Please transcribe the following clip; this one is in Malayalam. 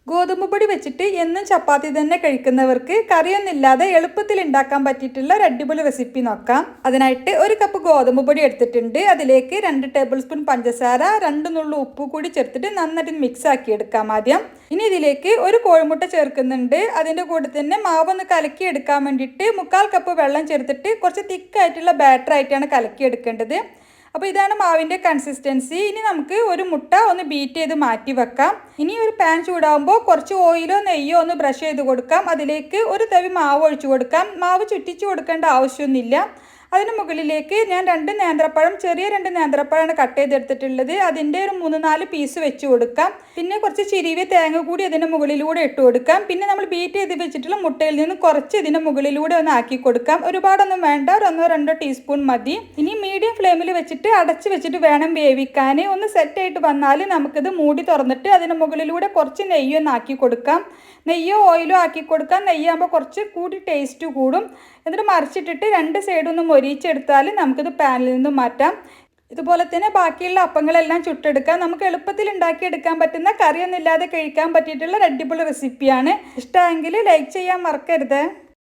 ഗോതമ്പ് പൊടി വെച്ചിട്ട് എന്നും ചപ്പാത്തി തന്നെ കഴിക്കുന്നവർക്ക് കറിയൊന്നുമില്ലാതെ എളുപ്പത്തിൽ ഉണ്ടാക്കാൻ പറ്റിയിട്ടുള്ള ഒരു അടിപൊളി റെസിപ്പി നോക്കാം. അതിനായിട്ട് 1 കപ്പ് ഗോതമ്പ് പൊടി എടുത്തിട്ടുണ്ട്. അതിലേക്ക് 2 ടേബിൾ സ്പൂൺ പഞ്ചസാര, 2 നുള്ളു ഉപ്പ് കൂടി ചേർത്തിട്ട് നന്നായിട്ട് മിക്സ് ആക്കി എടുക്കാം ആദ്യം. ഇനി ഇതിലേക്ക് 1 കോഴിമുട്ട ചേർക്കുന്നുണ്ട്. അതിൻ്റെ കൂടെ തന്നെ മാവൊന്ന് കലക്കി എടുക്കാൻ വേണ്ടിയിട്ട് 1/4 കപ്പ് വെള്ളം ചേർത്തിട്ട് കുറച്ച് തിക്കായിട്ടുള്ള ബാറ്റർ ആയിട്ടാണ് കലക്കി എടുക്കേണ്ടത്. അപ്പോൾ ഇതാണ് മാവിൻ്റെ കൺസിസ്റ്റൻസി. ഇനി നമുക്ക് ഒരു മുട്ട ഒന്ന് ബീറ്റ് ചെയ്ത് മാറ്റി വെക്കാം. ഇനി ഒരു പാൻ ചൂടാകുമ്പോൾ കുറച്ച് ഓയിലോ നെയ്യോ ഒന്ന് ബ്രഷ് ചെയ്ത് കൊടുക്കാം. അതിലേക്ക് ഒരു തവി മാവ് ഒഴിച്ചു കൊടുക്കാം. മാവ് ചുറ്റിച്ച് കൊടുക്കേണ്ട ആവശ്യമൊന്നുമില്ല. അതിന് മുകളിലേക്ക് ഞാൻ 2 നേന്ത്രപ്പഴം, ചെറിയ 2 നേന്ത്രപ്പഴമാണ് കട്ട് ചെയ്തെടുത്തിട്ടുള്ളത്. അതിൻ്റെ ഒരു 3-4 പീസ് വെച്ച് കൊടുക്കാം. പിന്നെ കുറച്ച് ചിരിവിയ തേങ്ങ കൂടി അതിൻ്റെ മുകളിലൂടെ ഇട്ട് കൊടുക്കാം. പിന്നെ നമ്മൾ ബീറ്റ് ചെയ്ത് വെച്ചിട്ടുള്ള മുട്ടയിൽ നിന്ന് കുറച്ച് ഇതിൻ്റെ മുകളിലൂടെ ഒന്ന് ആക്കി കൊടുക്കാം. ഒരുപാടൊന്നും വേണ്ട, 1-2 ടീസ്പൂൺ മതി. ഇനി മീഡിയം ഫ്ലെയിമിൽ വെച്ചിട്ട് അടച്ച് വെച്ചിട്ട് വേണം വേവിക്കാൻ. ഒന്ന് സെറ്റായിട്ട് വന്നാൽ നമുക്കിത് മൂടി തുറന്നിട്ട് അതിന് മുകളിലൂടെ കുറച്ച് നെയ്യൊന്ന് ആക്കി കൊടുക്കാം. നെയ്യോ ഓയിലോ ആക്കി കൊടുക്കാം. നെയ്യാകുമ്പോൾ കുറച്ച് കൂടി ടേസ്റ്റ് കൂടും. എന്നിട്ട് മറിച്ചിട്ടിട്ട് 2 സൈഡൊന്ന് മൊരിച്ചെടുത്താൽ നമുക്കിത് പാനിൽ നിന്ന് മാറ്റാം. ഇതുപോലെ തന്നെ ബാക്കിയുള്ള അപ്പങ്ങളെല്ലാം ചുട്ടെടുക്കാം. നമുക്ക് എളുപ്പത്തിൽ ഉണ്ടാക്കിയെടുക്കാൻ പറ്റുന്ന കറിയൊന്നുമില്ലാതെ കഴിക്കാൻ പറ്റിയിട്ടുള്ള ഒരു അടിപൊളി റെസിപ്പിയാണ്. ഇഷ്ടമെങ്കിൽ ലൈക്ക് ചെയ്യാൻ മറക്കരുത്.